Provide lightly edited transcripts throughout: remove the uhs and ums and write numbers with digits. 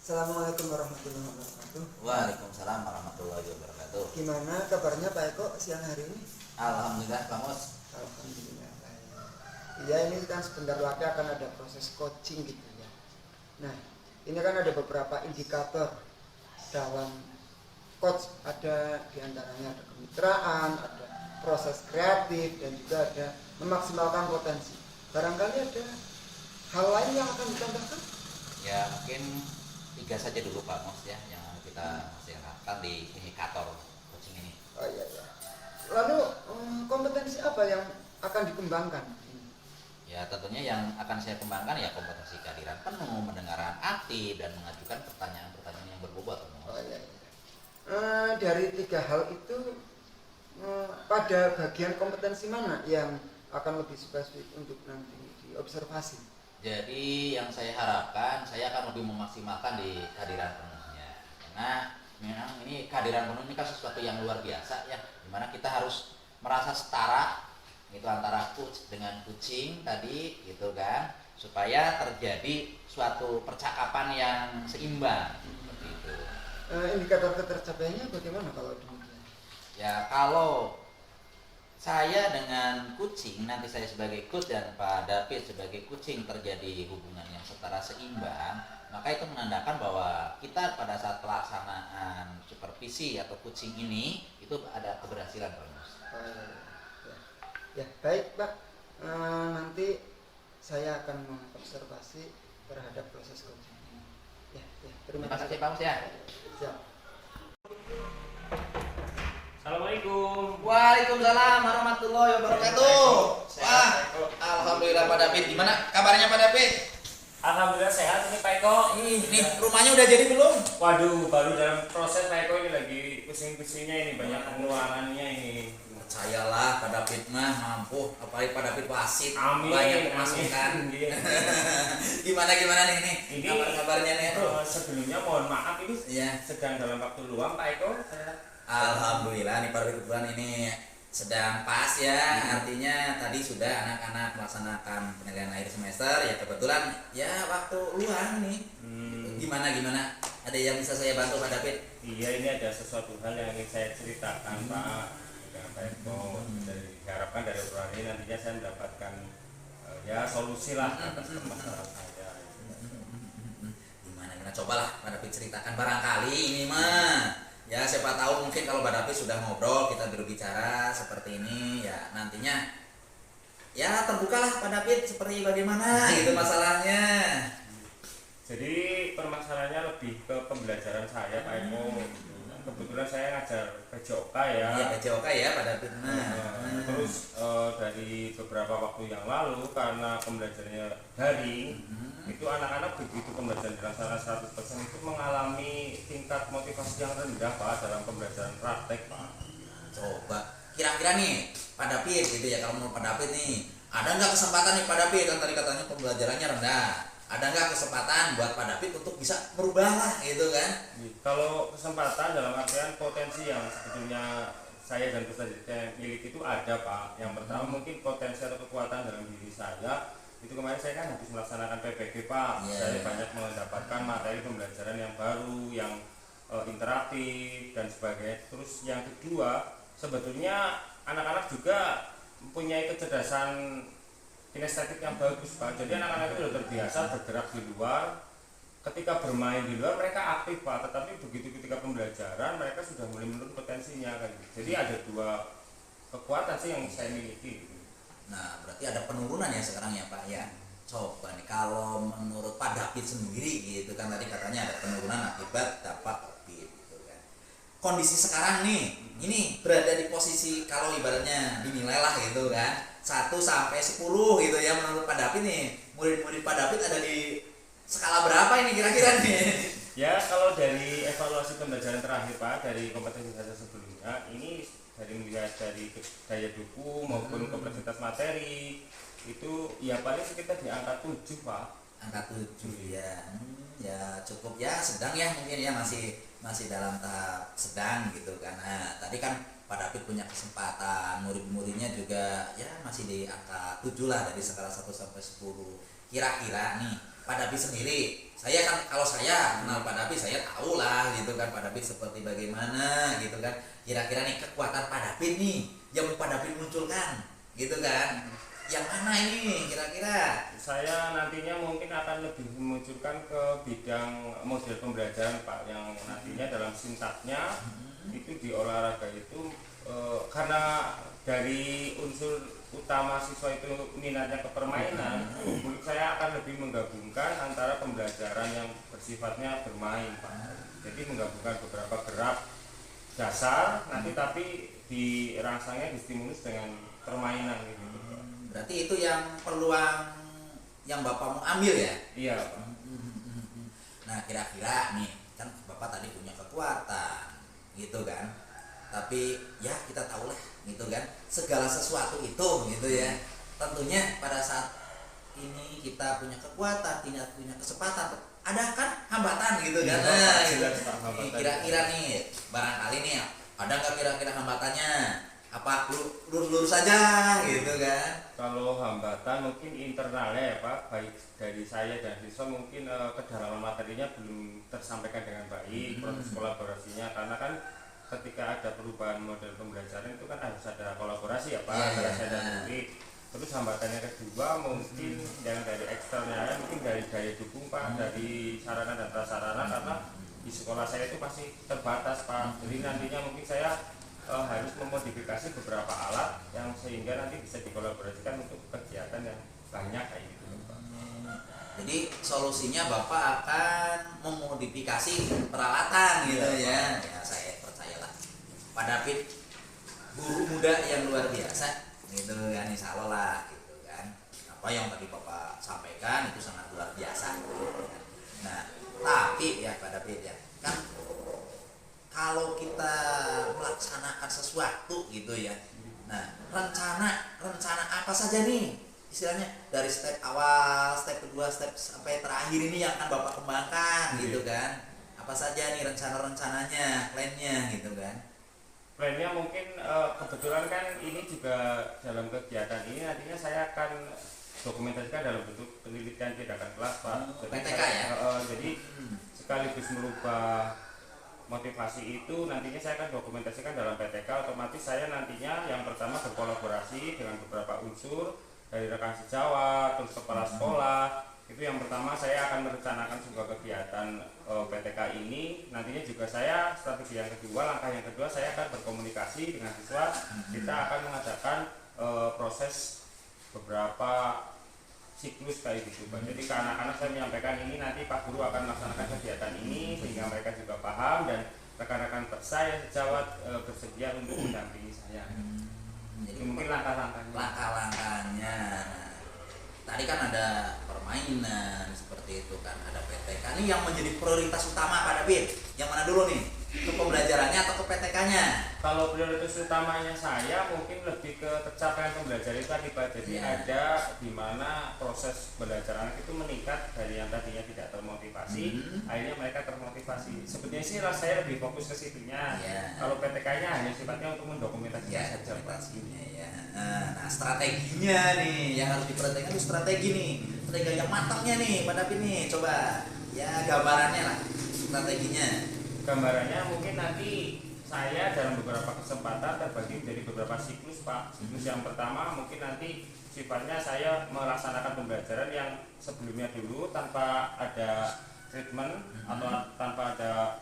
Assalamualaikum warahmatullahi wabarakatuh. Waalaikumsalam warahmatullahi wabarakatuh. Gimana kabarnya Pak Eko siang hari ini? Alhamdulillah, Pak Mos. Alhamdulillah. Iya, ini kan sebentar lagi akan ada proses coaching gitu ya. Nah, ini kan ada beberapa indikator dalam coach, ada diantaranya ada kemitraan, ada proses kreatif, dan juga ada memaksimalkan potensi. Barangkali ada hal lain yang akan ditambahkan? Ya mungkin 3 saja dulu Pak Mos ya yang kita masyarakat di indikator coaching ini. Oh iya, iya. Lalu kompetensi apa yang akan dikembangkan? Ya tentunya yang akan saya kembangkan ya kompetensi kehadiran penuh, mendengarkan aktif, dan mengajukan pertanyaan-pertanyaan yang berbobot Pak Mos. Oh iya, iya. Dari 3 hal itu pada bagian kompetensi mana yang akan lebih spesifik untuk nanti diobservasi? Jadi yang saya harapkan saya akan lebih memaksimalkan di kehadiran penuhnya, karena memang ini kehadiran penuh ini kan sesuatu yang luar biasa ya, dimana kita harus merasa setara itu antara coach dengan kucing tadi gitu kan, supaya terjadi suatu percakapan yang seimbang seperti itu. Indikator ketercapaiannya bagaimana kalau demikian? Ya kalau saya dengan kucing, nanti saya sebagai coach dan Pak David sebagai kucing terjadi hubungan yang setara seimbang, maka itu menandakan bahwa kita pada saat pelaksanaan supervisi atau kucing ini itu ada keberhasilan Pak Mas. Ya, baik Pak, nanti saya akan mengobservasi terhadap proses coaching ini. Terima kasih Pak Mas ya. Siap. Assalamualaikum. Waalaikumsalam warahmatullahi wabarakatuh. Wah, alhamdulillah Pak David. Gimana kabarnya Pak David? Alhamdulillah sehat ini Pak Eko. Ini rumahnya udah jadi belum? Waduh, baru dalam proses Pak Eko ini lagi pusing-pusingnya ini, banyak pengeluarannya ini. Percayalah Pak David mah mampu, apalagi Pak David wasit. Amin. Banyak pemasukan. Gimana nih Ini kabarnya nih bro? Sebelumnya mohon maaf ini Iya. sedang dalam waktu luang Pak Eko. Alhamdulillah nih Pak kebetulan ini sedang pas ya, artinya tadi sudah anak-anak melaksanakan penilaian akhir semester ya, kebetulan ya waktu luang nih. Gimana ada yang bisa saya bantu Pak David? Iya, ini ada sesuatu hal yang ingin saya ceritakan Pak dengan Pak Eko. Diharapkan dari obrolan ini nantinya saya mendapatkan ya solusi lah atas permasalahan saya. Gimana cobalah Pak David ceritakan, barangkali ini mah ya siapa tahu mungkin kalau Pak David sudah ngobrol, kita berbicara seperti ini ya, nantinya ya terbukalah Pak David seperti bagaimana gitu masalahnya. Jadi permasalahannya lebih ke pembelajaran saya Pak Eko. Kebetulan saya ngajar PJOK ya. Iya PJOK ya Pak David. Terus dari beberapa waktu yang lalu karena pembelajarannya daring, itu anak-anak begitu pembelajaran dilaksanakan 100% itu mengalami tingkat motivasi yang rendah Pak dalam pembelajaran praktek Pak. Coba kira-kira nih Pak David gitu ya, kalau menurut Pak David nih ada nggak kesempatan nih Pak David, kan tadi katanya pembelajarannya rendah, ada nggak kesempatan buat Pak David untuk bisa merubah lah gitu kan? Kalau kesempatan dalam artian potensi yang sebetulnya saya dan peserta milik itu ada Pak. Yang pertama mungkin potensi atau kekuatan dalam diri saya itu, kemarin saya kan habis melaksanakan PPG Pak. Saya banyak mendapatkan materi pembelajaran yang baru, yang interaktif dan sebagainya. Terus yang kedua, sebetulnya anak-anak juga mempunyai kecerdasan kinestetik yang bagus Pak. Jadi anak-anak itu sudah terbiasa bergerak di luar. Ketika bermain di luar mereka aktif Pak, tetapi begitu ketika pembelajaran mereka sudah mulai menurun potensinya kan. Jadi ada dua kekuatan sih yang saya miliki. Nah, berarti ada penurunan ya sekarang ya Pak ya. Coba nih kalau menurut Pak David sendiri gitu kan, tadi katanya ada penurunan akibat dampak COVID gitu kan. Kondisi sekarang nih, ini berada di posisi kalau ibaratnya dinilai lah gitu kan, 1 sampai 10 gitu ya menurut Pak David nih. Murid-murid Pak David ada di skala berapa ini kira-kira nih? Ya kalau dari evaluasi pembelajaran terakhir Pak, dari kompetensi dasar sebelumnya, ini dari melihat dari daya dukung maupun kompleksitas materi itu ya paling sekitar di angka 7 Pak. Angka 7 ya. Ya cukup ya, sedang ya mungkin ya, masih dalam tahap sedang gitu kan. Nah, tadi kan Pak David punya kesempatan, murid-muridnya juga ya masih di angka 7 lah dari skala 1 sampai 10. Kira-kira nih Pak David sendiri, saya kan kalau saya kenal Pak David saya tahu lah gitu kan Pak David seperti bagaimana gitu kan. Kira-kira nih kekuatan Pak David nih yang Pak David munculkan gitu kan, yang mana ini kira-kira? Saya nantinya mungkin akan lebih memunculkan ke bidang model pembelajaran Pak, yang nantinya dalam sintaknya itu di olahraga itu karena dari unsur utama siswa itu minatnya ke permainan, menurut saya akan lebih menggabungkan antara pembelajaran yang bersifatnya bermain Pak. Jadi menggabungkan beberapa gerak dasar nanti tapi dirangsangnya distimulus dengan permainan gitu. Berarti itu yang peluang yang Bapak mau ambil ya? Iya Pak. Nah kira-kira nih, kan Bapak tadi punya kekuatan gitu kan, tapi ya kita tahu lah gitu kan, segala sesuatu itu gitu ya, tentunya pada saat ini kita punya kekuatan, tidak punya kesempatan, ada kan hambatan gitu kan. Nah, gitu. Kira-kira nih barangkali nih ada nggak kira-kira hambatannya? Apa lurus-lurus saja gitu kan? Kalau hambatan mungkin internalnya ya Pak, baik dari saya dan siswa mungkin kedalaman materinya belum tersampaikan dengan baik, proses kolaborasinya, karena kan ketika ada perubahan model pembelajaran itu kan harus ada kolaborasi ya Pak antara saya dan murid. Terus hambatannya kedua mungkin yang dari eksternalnya mungkin dari daya dukung Pak, dari sarana dan prasarana, karena di sekolah saya itu masih terbatas Pak. Jadi nantinya mungkin saya harus memodifikasi beberapa alat yang sehingga nanti bisa dikolaborasikan untuk kegiatan yang banyak kayak gitu Pak. Jadi solusinya Bapak akan memodifikasi peralatan gitu ya. Ya saya percayalah Pak David guru muda yang luar biasa gitu kan, insya Allah lah gitu kan. Apa yang tadi Bapak sampaikan itu sangat luar biasa gitu kan. Nah tapi ya Pak David ya kan, kalau kita melaksanakan sesuatu gitu ya, nah rencana apa saja nih istilahnya dari step awal, step kedua, step sampai terakhir ini yang akan Bapak kembangkan gitu kan, apa saja nih rencana-rencananya, plannya gitu kan? Plannya mungkin kebetulan kan ini juga dalam kegiatan ini nantinya saya akan dokumentasikan dalam bentuk penelitian tindakan kelas Pak. PTK ya? Jadi sekaligus merubah motivasi itu nantinya saya akan dokumentasikan dalam PTK. Otomatis saya nantinya yang pertama berkolaborasi dengan beberapa unsur dari rekan sejawat, terus kepala sekolah. Itu yang pertama saya akan merencanakan sebuah kegiatan PTK ini. Nantinya juga saya strategi yang kedua, langkah yang kedua saya akan berkomunikasi dengan siswa. Kita akan mengadakan proses beberapa siklus kayak gitu Pak. Jadi ke anak-anak saya menyampaikan ini nanti Pak Guru akan melaksanakan kegiatan ini sehingga mereka juga paham dan rekan-rekan saya sejawat bersedia untuk mendampingi saya. Jadi mungkin langkah-langkahnya. Langkah-langkahnya. Tadi kan ada permainan seperti itu kan, ada PTK. Ini yang menjadi prioritas utama Pak David. Yang mana dulu nih? Ke pembelajarannya atau ke PTK-nya? Kalau prioritas utamanya saya mungkin lebih ke tercapaian pembelajaran itu tadi Pak. Jadi ada di mana proses belajar anak itu meningkat dari yang tadinya tidak termotivasi, akhirnya mereka termotivasi. Sebetulnya sih saya lebih fokus ke situnya. Kalau PTK-nya hanya sifatnya untuk mendokumentasikan saja Pak. Ya. Nah strateginya nih yang harus diperhatikan itu strategi nih, strategi yang matangnya nih Pak David nih. Coba ya gambarannya lah strateginya. Gambarannya mungkin nanti saya dalam beberapa kesempatan terbagi menjadi beberapa siklus Pak. Siklus yang pertama mungkin nanti sifatnya saya melaksanakan pembelajaran yang sebelumnya dulu tanpa ada treatment atau tanpa ada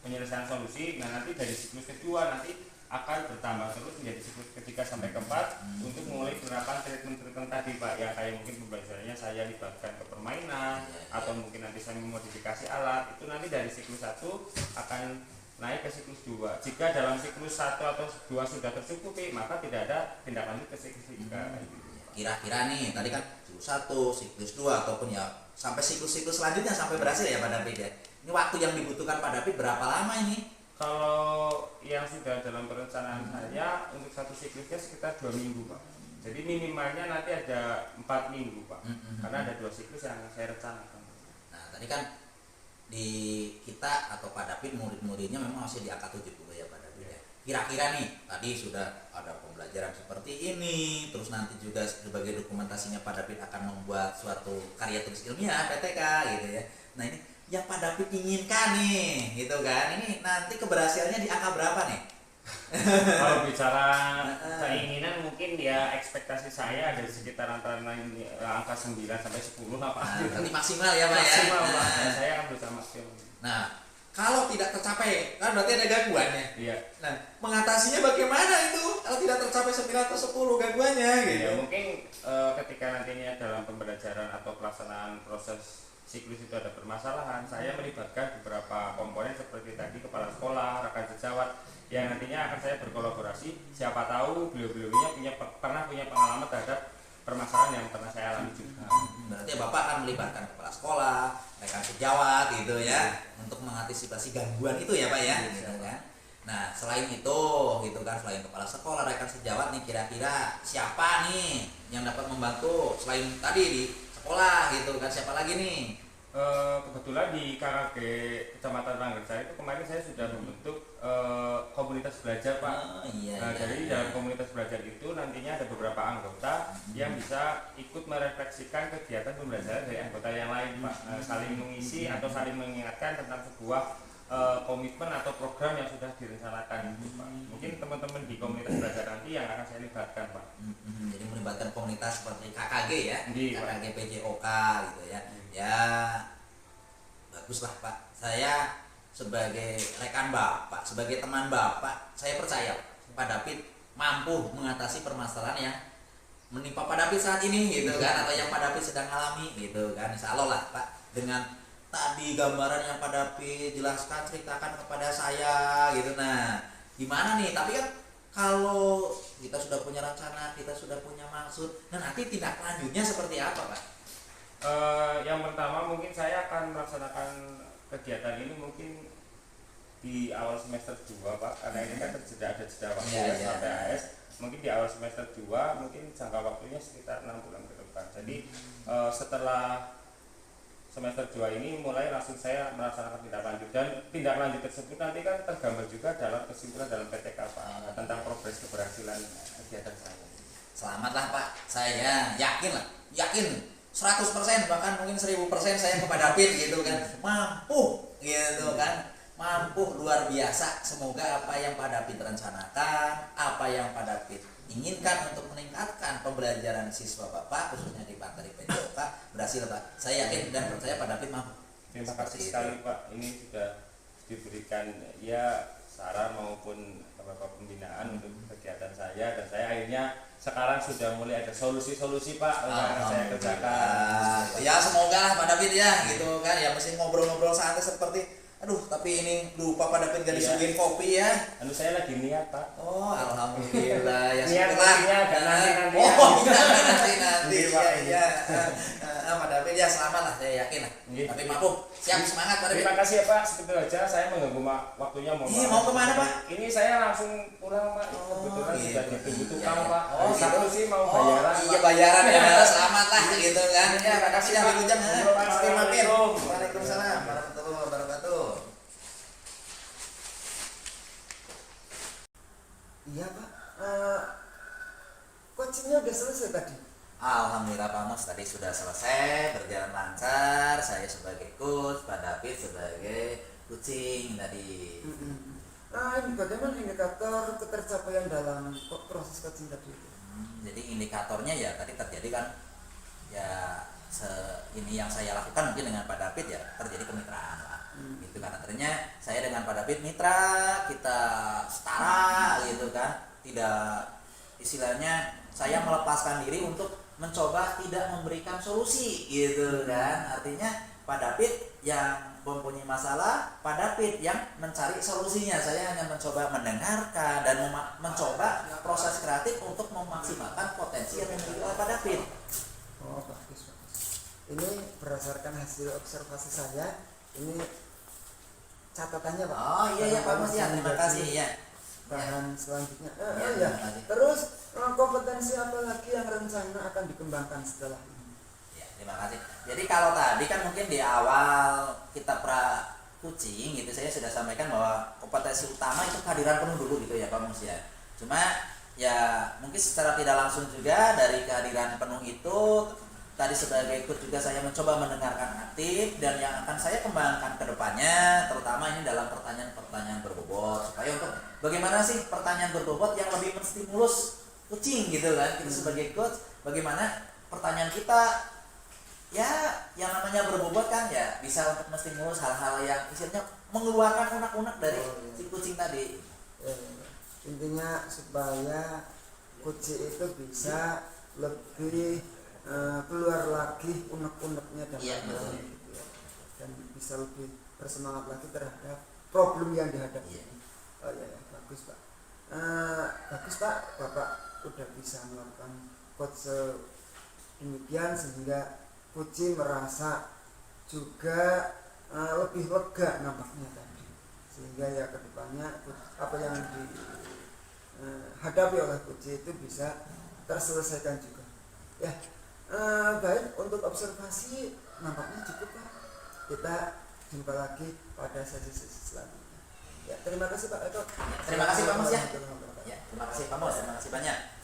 penyelesaian solusi. Nah nanti dari siklus kedua nanti akan bertambah terus menjadi siklus ketiga sampai keempat untuk mulai penerapan treatment tadi Pak, yang kayak mungkin pembelajarannya saya libatkan ke permainan atau mungkin nanti saya memodifikasi alat. Itu nanti dari siklus 1 akan naik ke siklus 2. Jika dalam siklus 1 atau 2 sudah tercukupi, maka tidak ada tindak lanjut ke siklus 3. Kira-kira nih tadi kan siklus 1, siklus 2 ataupun ya sampai siklus-siklus selanjutnya sampai berhasil ya Pak David ya. Ini waktu yang dibutuhkan Pak David berapa lama ini? Kalau yang sudah dalam perencanaan saya untuk satu siklusnya sekitar 2 minggu Pak. Jadi minimalnya nanti ada 4 minggu Pak. Karena ada 2 siklus yang saya rencanakan. Nah tadi kan di kita atau Pak David murid-muridnya memang masih di angka 70 ya Pak David ya. Kira-kira nih tadi sudah ada pembelajaran seperti ini, terus nanti juga sebagai dokumentasinya Pak David akan membuat suatu karya tulis ilmiah PTK gitu ya. Nah ini yang Pak David inginkan nih gitu kan, ini nanti keberhasilannya di angka berapa nih? Kalau bicara keinginan mungkin ya ekspektasi saya ada di sekitar antara angka 9 sampai 10 lah Pak. Nah, berarti maksimal ya Pak ya. Maksimal Pak. Nah, Saya akan berusaha maksimal. nah kalau tidak tercapai kan berarti ada gangguannya. Iya. Nah mengatasinya bagaimana itu kalau tidak tercapai 9 atau 10 gangguannya gitu? Ya mungkin ketika nantinya dalam pembelajaran atau pelaksanaan proses siklus itu ada permasalahan, saya melibatkan beberapa komponen seperti tadi kepala sekolah, rekan sejawat yang nantinya akan saya berkolaborasi. Siapa tahu beliau-beliaunya pernah punya pengalaman terhadap permasalahan yang pernah saya alami juga. Berarti Bapak akan melibatkan kepala sekolah, rekan sejawat gitu ya, untuk mengantisipasi gangguan itu ya Pak ya, gitu kan. Nah selain itu gitu kan, selain kepala sekolah, rekan sejawat nih kira-kira siapa nih yang dapat membantu selain tadi di sekolah gitu kan, siapa lagi nih? Kebetulan di KKG Kecamatan Ranggersa itu kemarin saya sudah membentuk komunitas belajar Pak. Iya, Nah, iya, jadi iya. dalam komunitas belajar itu nantinya ada beberapa anggota yang bisa ikut merefleksikan kegiatan pembelajaran dari anggota yang lain Pak. Saling mengisi atau saling mengingatkan tentang sebuah komitmen atau program yang sudah direncanakan gitu, Pak. Mungkin teman-teman di komunitas belajar nanti yang akan saya libatkan Pak. Jadi melibatkan komunitas seperti KKG ya, Iya, Pak. KKG PJOK gitu ya. Ya baguslah Pak. Saya sebagai rekan Bapak, sebagai teman Bapak, saya percaya Pak David mampu mengatasi permasalahan yang menimpa Pak David saat ini gitu kan, atau yang Pak David sedang alami gitu kan. Insya Allah lah Pak, dengan tadi gambaran yang Pak David jelaskan, ceritakan kepada saya gitu. Nah gimana nih, tapi kan kalau kita sudah punya rencana, kita sudah punya maksud, nah nanti tindak lanjutnya seperti apa Pak? Yang pertama mungkin saya akan melaksanakan kegiatan ini mungkin di awal semester 2 Pak, karena ini kan ada jeda waktu sampai AS. Mungkin di awal semester 2 mungkin jangka waktunya sekitar 6 bulan ke depan. Jadi setelah semester 2 ini mulai langsung saya melaksanakan tindak lanjut, dan tindak lanjut tersebut nanti kan tergambar juga dalam kesimpulan dalam PTK Pak tentang progres keberhasilan kegiatan saya. Selamatlah Pak, saya yakin 100% bahkan mungkin 1000% saya kepada David gitu kan, mampu gitu kan, mampu luar biasa. Semoga apa yang Pak David rencanakan, apa yang Pak David inginkan untuk meningkatkan pembelajaran siswa Bapak khususnya di Pantari PJOK berhasil Pak. Saya yakin dan percaya Pak David mampu. Terima kasih sekali Pak, ini sudah diberikan ya saran maupun beberapa pembinaan untuk kegiatan saya, dan saya akhirnya sekarang sudah mulai ada solusi-solusi Pak yang akan saya kerjakan. Ya semoga lah Pak David ya gitu kan, ya mesti ngobrol-ngobrol santai seperti aduh tapi ini lupa Pak David gak disuguhin kopi ya. Saya lagi niat Pak. Oh alhamdulillah ya Niat syukurlah. kopinya agak nanti. Oh nanti Pak. ya. Pak David ya selamat lah, saya yakin lah. Iya. Tapi mampu, siap semangat Pak David. Terima kasih ya Pak, segitu aja saya mengganggu waktunya. Iya, mau kemana Pak? Ini saya langsung pulang Pak, kebetulan gitu. sudah ditunggu tukang Pak. Oh, Satu gitu. sih mau bayaran. Iya Pak. bayaran ya, selamat lah gitu kan. Ya, Terima kasih, sudah Pak. berujung. Assalamualaikum. Waalaikumsalam warahmatullahi wabarakatuh. Iya Pak, coachingnya udah selesai tadi. Alhamdulillah Pak Mus, tadi sudah selesai, berjalan lancar. Saya sebagai coach, Pak David sebagai coaching tadi. Ini bagaimana indikator ketercapaian dalam proses coaching tadi itu? Jadi indikatornya ya tadi terjadi kan ya ini yang saya lakukan mungkin dengan Pak David ya terjadi kemitraan lah. Gitu kan artinya saya dengan Pak David mitra, kita setara gitu kan. Tidak istilahnya saya melepaskan diri untuk mencoba tidak memberikan solusi gitu kan. Artinya Pak David yang mempunyai masalah, Pak David yang mencari solusinya. Saya hanya mencoba mendengarkan dan mencoba proses kreatif untuk memaksimalkan potensi yang dimiliki oleh Pak David. Oh, bagus. Ini berdasarkan hasil observasi saya. Ini catatannya Pak. Oh iya Pak Mas ya, terima kasih ya. Bahan selanjutnya. Ya, Ya. terima kasih. Terus kompetensi apa lagi yang rencana akan dikembangkan setelah ini? Ya, terima kasih. Jadi kalau tadi kan mungkin di awal kita pra coaching gitu saya sudah sampaikan bahwa kompetensi utama itu kehadiran penuh dulu gitu ya Pak Mus ya. Cuma ya mungkin secara tidak langsung juga dari kehadiran penuh itu tadi sebagai coach juga saya mencoba mendengarkan aktif dan yang akan saya kembangkan ke depannya terutama ini dalam pertanyaan-pertanyaan berbobot supaya untuk bagaimana sih pertanyaan berbobot yang lebih menstimulus coaching gitu kan kita sebagai coach bagaimana pertanyaan kita ya yang namanya berbobot kan ya bisa untuk menstimulus hal-hal yang istilahnya mengeluarkan unek-unek dari si kucing tadi. Intinya supaya kucing itu bisa lebih keluar lagi unek-uneknya dan lain-lain gitu ya. Dan bisa lebih bersemangat lagi terhadap problem yang dihadapi. Oh iya, bagus Pak. Bagus Pak, Bapak udah bisa melakukan coach demikian sehingga Puji merasa juga lebih lega nampaknya tadi, sehingga ya kedepannya apa yang dihadapi oleh Puji itu bisa terselesaikan juga. Ya, baik untuk observasi nampaknya cukup Pak. Kita jumpa lagi pada sesi-sesi selanjutnya. Ya, terima kasih Pak Eko. Terima kasih Pak Mus ya. Ya, terima kasih Pak Mus, terima kasih banyak.